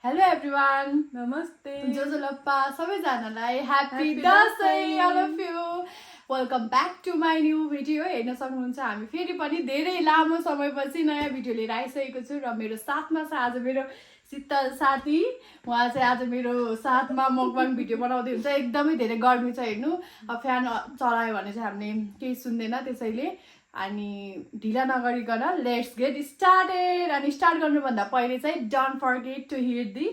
Hello everyone. Namaste. Josolappa सबैजनालाई happy Dashain all of you. Welcome back to my new video. हेर्न सक्नुहुन्छ हामी फेरि पनि धेरै लामो समयपछि नयाँ भिडियो लिएर आइसकेको छु र मेरो साथमा छ आज मेरो शीतल साथी उहाँ चाहिँ आज मेरो साथमा मकबाङ भिडियो बनाउँदै हुन्छ एकदमै धेरै गर्मी छ हेर्नु फ्यान चलायो भने चाहिँ हामीले केही सुन्दैन त्यसैले अनि ढिला नगरिकन लेट्स गेट स्टार्टेड अनि स्टार्ट गर्नुभन्दा पहिले चाहिँ don't forget to hit the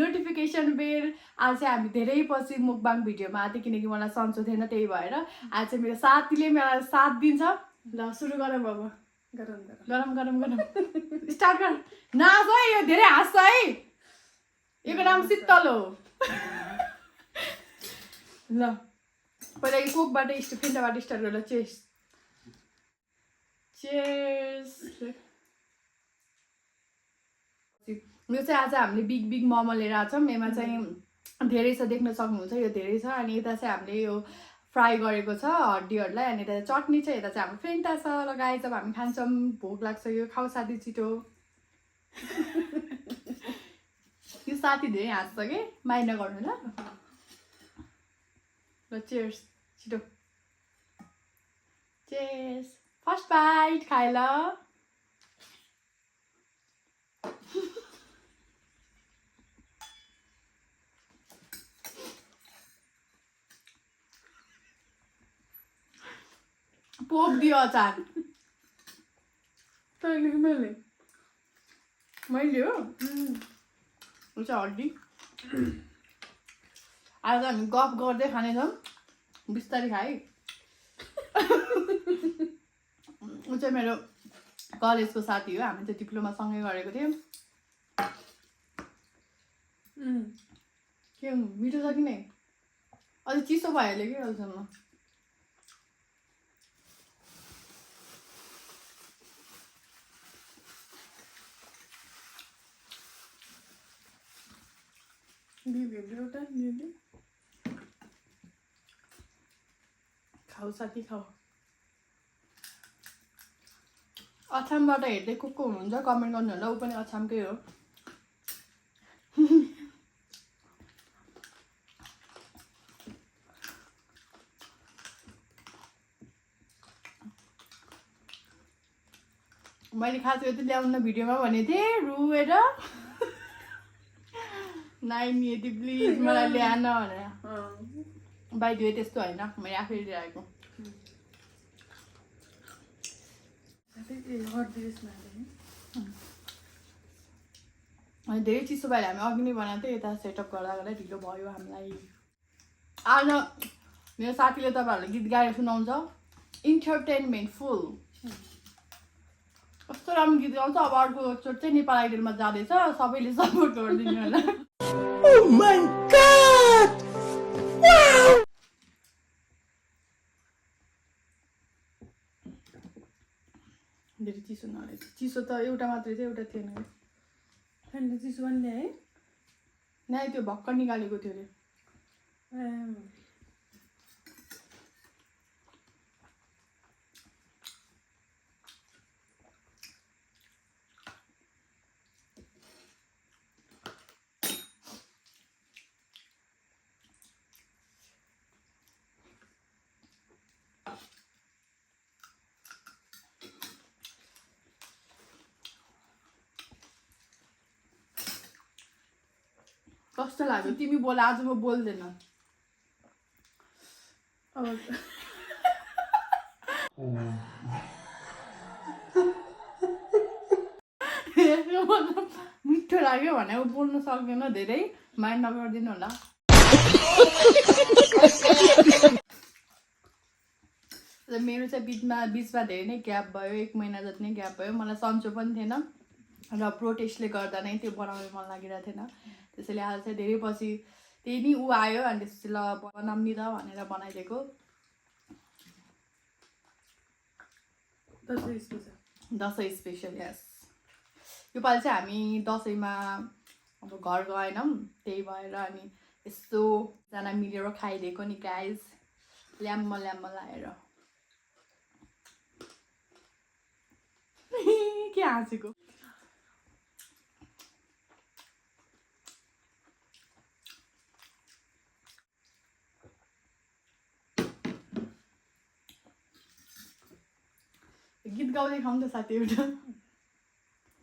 notification bell आज चाहिँ हामी धेरै पछि मुकबाङ भिडियोमा आएको थिएँ किनकि मलाई सन्चो थिएन त्यही भएर आज चाहिँ मेरो साथीले मलाई साथ दिन्छ ल सुरु गरौँ अब गरम गरम गरम स्टार्ट गर नाच है यो धेरै हाँस्छ है योको नाम शीतल हो ल पहिला कोकबाट फेन्टाबाट स्टार्ट गरेर चेस चेस यो चाहिँ आज हामीले बिग बिग मोमो लिएर आएको छौँ यसमा चाहिँ धेरै छ देख्न सक्नुहुन्छ यो धेरै छ अनि यता चाहिँ हामीले यो फ्राई गरेको छ हड्डीहरूलाई अनि यता चटनी छ यता चाहिँ हाम्रो फेन्टा छ लगाए जब हामी खान्छौँ भोक लाग्छ यो खाऊ साथी छिटो यो साथी धेरै हाँस्छ कि माइन्ड नगर्नु ल चेयर्स छिटो चेयर्स फर्स्ट बाइट खाए ल पोप दियो अचार तैँले कि मैले मैले हो ऊ चाहिँ हड्डी आज हामी गफ गर्दै खानेछौँ बिस्तारै खाए ऊ चाहिँ मेरो कलेजको साथी हो हामी चाहिँ डिप्लोमा सँगै गरेको थियौँ के मिठो छ कि नै अझै चिसो भइहाल्यो कि अहिलेसम्म खाऊ साथी खाऊ अछामबाट हेर्दै को हुनुहुन्छ कमेन्ट गर्नु होला ऊ पनि अछामकै हो मैले खास यति ल्याउन भिडियोमा भनेको थिएँ रुएर नाइन यति प्लिज मलाई ल्याएन भनेर बाइदियो त्यस्तो होइन मैले आफै ल्याएको धेरै चिसो भएर हामी अघि नै बनाएको थियो यता सेटअप गर्दा गर्दा ढिलो भयो हामीलाई आज मेरो साथीले तपाईँहरूलाई गीत गाएर सुनाउँछ इन्टरटेनमेन्ट फुल कस्तो राम्रो गीत गाउँछ अब अर्को चोट चाहिँ नेपाल आइडलमा जाँदैछ सबैले सपोर्ट गरिदिनु होला Oh my God! Wow! धेरै चिसो नरहेछ चिसो त एउटा मात्रै थियो एउटा थिएन ठन्डा चिसो पनि ल्याए नै त्यो भर्खर निकालेको थियो अरे कस्तो लाग्यो तिमी बोल आज म बोल्दैन अब मिठो लाग्यो भने अब बोल्न सक्दैन धेरै माइन्ड नगरिदिनु होला मेरो चाहिँ बिचमा धेरै नै ग्याप भयो 1 महिना जति नै ग्याप भयो मलाई सन्चो पनि थिएन र प्रोटेस्टले गर्दा नै त्यो बनाउने मन लागिरहेको थिएन त्यसैले आज चाहिँ धेरै पछि त्यही नि ऊ आयो अनि त्यसपछि ल बनाऊँ नि त भनेर बनाइदिएको दसैँ स्पेसल यस योपालि चाहिँ हामी दसैँमा अब घर गएनौँ त्यही भएर अनि यस्तोजना मिलेर खाइदिएको नि गाइज ल्याम्म लाएर के हाँसेको गीत गाउँदै खाउँ त साथी एउटा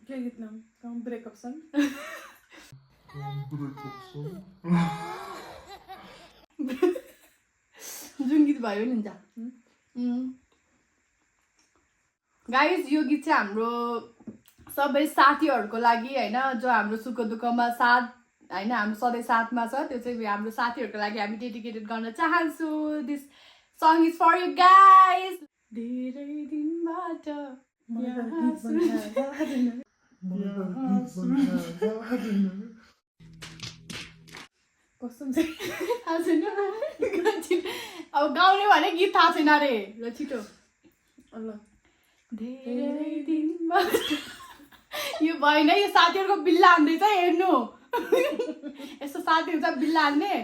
के गीत गाउँ ब्रेकअप सङ जुन गीत भयो नि हुन्छ गाइज यो गीत चाहिँ हाम्रो सबै साथीहरूको लागि हैन जो हाम्रो सुख दुःखमा साथ हैन हाम्रो सधैँ साथमा छ त्यो चाहिँ हाम्रो साथीहरूको लागि हामी डेडिकेटेड गर्न चाहन्छु this song is for you guys धेरै दिनबाट कस्तो थाहा छैन अब गाउने भने गीत थाहा छैन अरे ल छिटो ल धेरै दिनबाट यो भएन यो साथीहरूको बिल्ला हान्दैछ हेर्नु यस्तो साथी हुन्छ बिल्ला हान्ने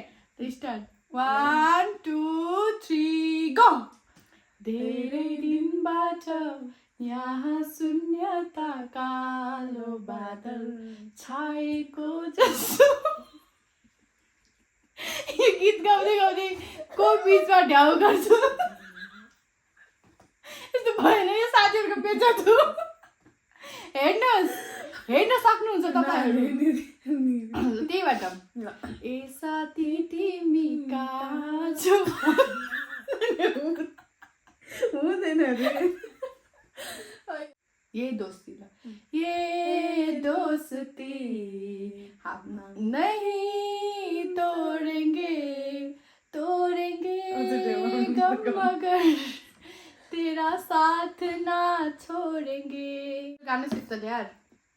स्टार्ट 1 2 3 गो धेरै दिनबाट यहाँ शून्यता कालो बादल छाएको जस्तो यो गीत गाउँदै गाउँदै को बिचमा ढ्याउ गर्छु यस्तो भएन यो साथीहरूको पेचा छु हेर्नुहोस् हेर्न सक्नुहुन्छ तपाईँहरू त्यहीबाट ए साथी तिमी कहाँ छौ हुँदैन रे ये दोस्ती ये दोस्ती हम नहीं तोड़ेंगे तोड़ेंगे गम मगर तेरा साथ ना छोडेंगे गाना सिक्छ यार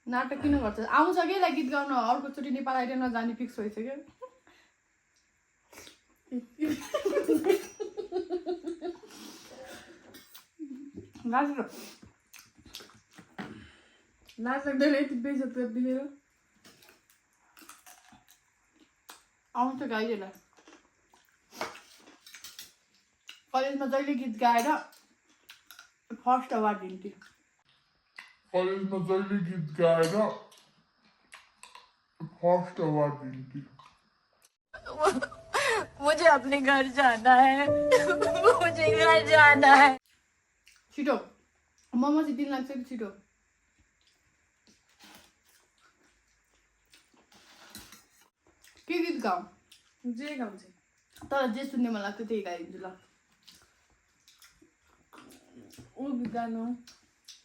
नाटक किन गर्छ आउँछ के ला गीत गाउन अर्कोचोटि नेपाल आइडल नजाने फिक्स भइसक्यो लाज लाग्दैन यति बेइज्जत गरिदिएर आउँछ गाइजहरूलाई कलेजमा जहिले गीत गाएर फर्स्ट अवार्ड दिन्थ्यो कॉलेज में जल्दी गीत गाएगा फर्स्ट अवार्ड दिन्थ्यो मुझे अपने घर जाना है मुझे घर जाना है छिटो मोमो चाहिँ दिन लाग्छ कि छिटो के गीत गाउँ जे गाउँछ तर जे सुन्ने मन लाग्छ त्यही गाइदिन्छु ल ऊ गीत गानु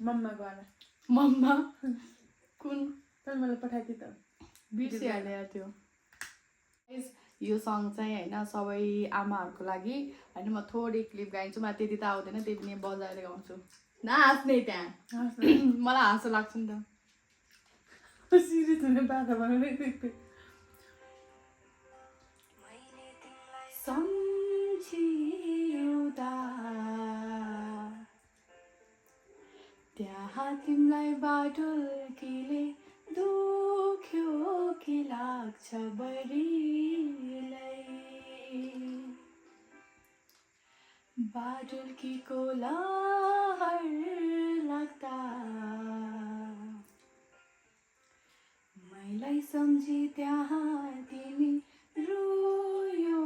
मम्मा गाना मम्मा कुन तर मलाई पठाइदिए त बिर्सिहाल्यो त्यो यो सङ चाहिँ होइन सबै आमाहरूको लागि होइन म थोरै क्लिप गाइन्छु मलाई त्यति त आउँदैन त्यही पनि बजाएर गाउँछु नाच्ने त्यहाँ मलाई हाँसो लाग्छ नि त सिरियस हुने बाधा बनाउने सम्झिउँदा त्यहाँ तिमीलाई बाटुकीले दुख्यो कि लाग्छ बढीलाई बाटुकीको लहर लाग्दा मैलाई सम्झी त्यहाँ तिमी रोयो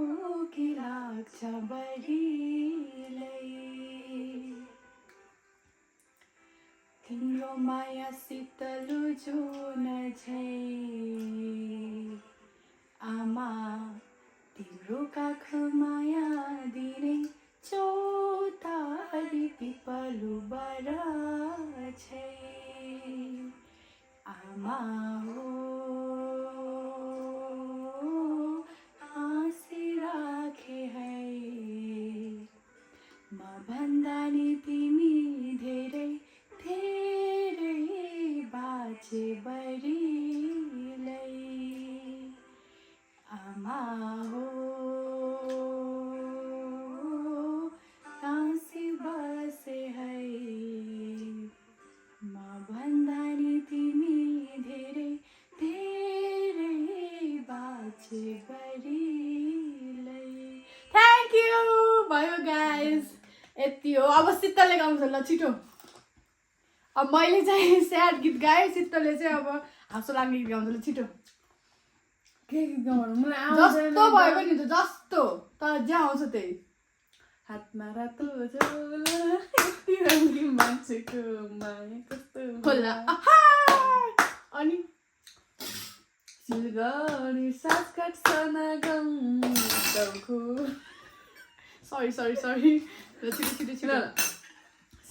कि लाग्छ बढीलाई तिम्रो माया शीतल जुन झै आमा तिम्रो काख माया दिने चौतारी पिपलु बर छै आमा हो हाँसिराखे है म भन्दा नि तिमी धेरै धेरै बाँचे बढीलाई आमा हो हाँसी बसे है म भन्दा नि तिमी धेरै धेरै बाँचे बढीलाई थ्याङ्क यू भयो गाइज यति हो अब शीतलले गाउँछ ल छिटो अब मैले चाहिँ स्याड गीत गाएँ शीतलले चाहिँ अब हाँसो लाग्ने गीत गाउँछ ल छिटो के गीत गाउनु मलाई जस्तो भयो नि त जस्तो तर जे आउँछ त्यही हातमा रातो झोला यति रङ्गी मान्छेको माया कस्तो होला अनि सिलगढी सासकाट सनागम चौखो सरी सरी सरी ल छिटो छिटो छिटो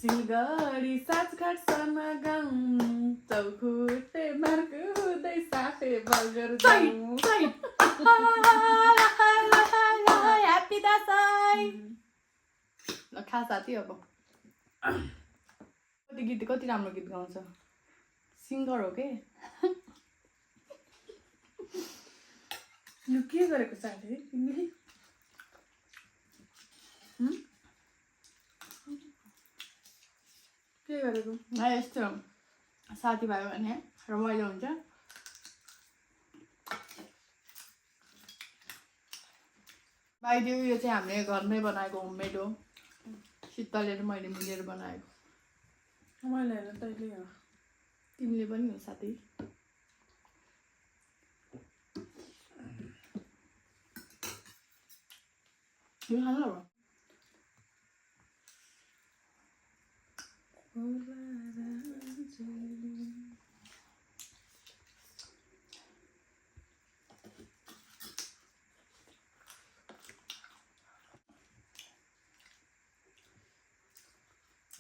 सिलगढी सासकाट सनागम चौखुटे मार्को हुँदै साफे बगर जाउँ ह्याप्पी दसैँ ल खा साथी अब कति गीत कति राम्रो गीत गाउँछ सिङ्गर हो के यो के गरेको साथी तिमीले के गरेको यस्तो साथीभाइ भने रमाइलो हुन्छ भाइदेऊ यो चाहिँ हामीले घरमै बनाएको होममेड हो शीतलले र मैले मिलेर बनाएको मैले हेर तैँले हो तिमीले पनि हो साथी यो खानु अब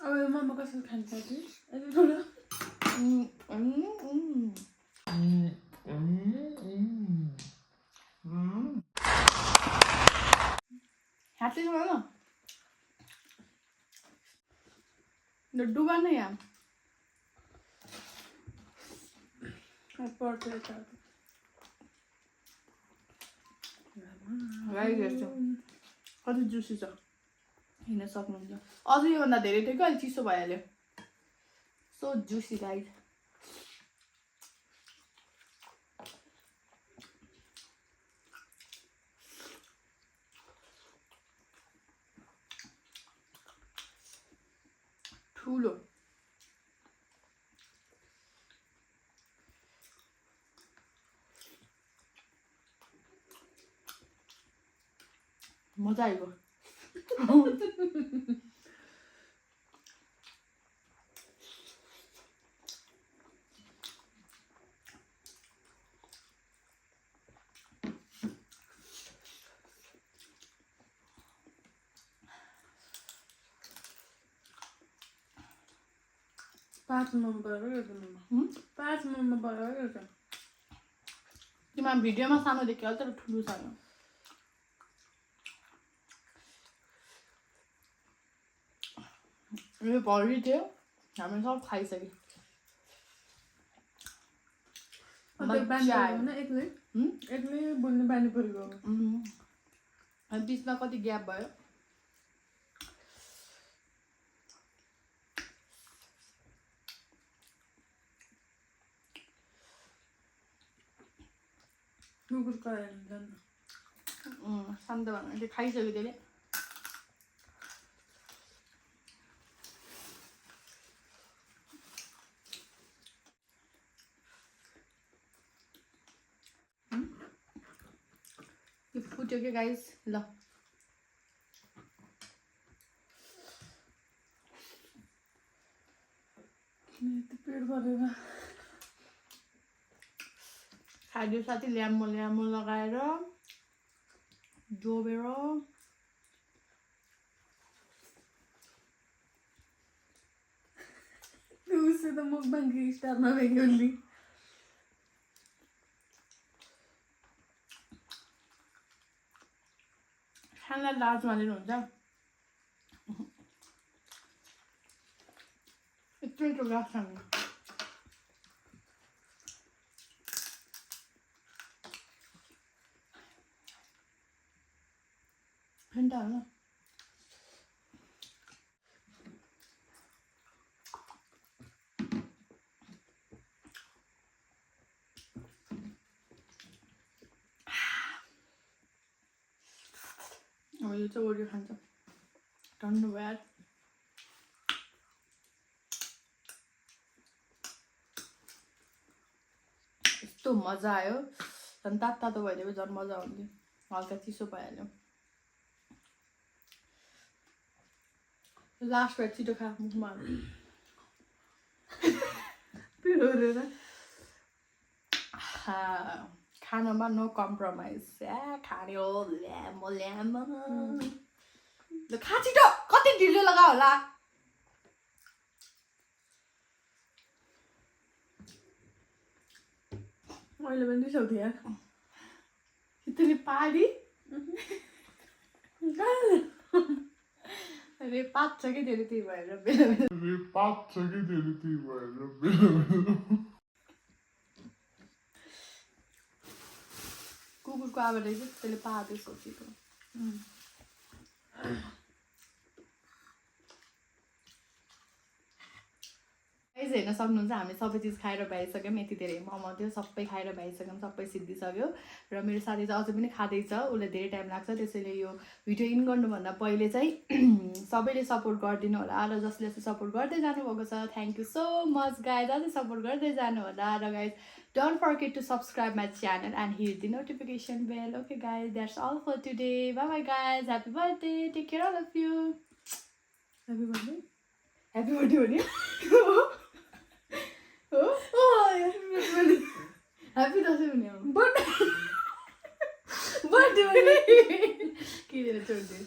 अब यो मोमो कसरी खान्छ कि यति ठुलो हातले खानु न डुबा नै यहाँ पर्छ यता कति जुसी छ हिँड्न सक्नुहुन्छ अझ योभन्दा धेरै थियो कि अहिले चिसो भइहाल्यो सो जुसी गाइड ठुलो मजा आइगयो पाँच मोमो भयो 5 मोमो भयो तिमीमा भिडियोमा सानो देखियो तर ठुलो छैन यो भरि थियो हामी सब खाइसक्यो एक्लै बोल्ने बानी परेको अनि बिचमा कति ग्याप भयो कुकुर कराएर जान्न शान्त भन्नु त्यो खाइसक्यो त्यसले त्यो फुट्यो के गाइस ल पेट भरेर खाइदियो साथी ल्याम्मो ल्याम्मो लगाएर डोबेर उसले त मुकबाङ स्टारमा भेट्यो नि खाना लाज मानेर हुन्छ यत्रो ग्लास खानु फेन्टा हो अब यो चाहिँ ओरियो खान्छ ठन्डो भयो यस्तो मजा आयो झन् तातो भइदियो झन् मजा आउँथ्यो हल्का चिसो भइहाल्यो लास्ट बाइट छिटो खा मुखमा पिरोरेर खानामा नो कम्प्रोमाइज खाने हो ल्याम ल्याम ल खा छिटो कति ढिलो लगा होला मैले पनि रिसाउँथे यार तिमीले पारी अरे पाच्छ कि धेरै त्यही भएर बेला बेला अरे पाँच छ कि धेरै त्यही भएर बेला बेला कुकुरको आवाज रहेछ त्यसले पाहाडे सोचेको गाइज हेर्न सक्नुहुन्छ हामी सबै चिज खाएर भ्याइसक्यौँ यति धेरै मोमो थियो सबै खाएर भ्याइसक्यौँ सबै सिद्धिसक्यो र मेरो साथी चाहिँ अझै पनि खाँदैछ उसलाई धेरै टाइम लाग्छ त्यसैले यो भिडियो इन गर्नुभन्दा पहिले चाहिँ सबैले सपोर्ट गरिदिनु होला र जसले चाहिँ सपोर्ट गर्दै जानुभएको छ thank you so much guys अझै सपोर्ट गर्दै जानु होला र guys don't forget to subscribe my channel and hit the notification bell okay guys that's all for today bye bye guys happy birthday take care all of you happy birthday happy birthday हो नि happy Dashain हुने हो birthday किनेर छोडिदियो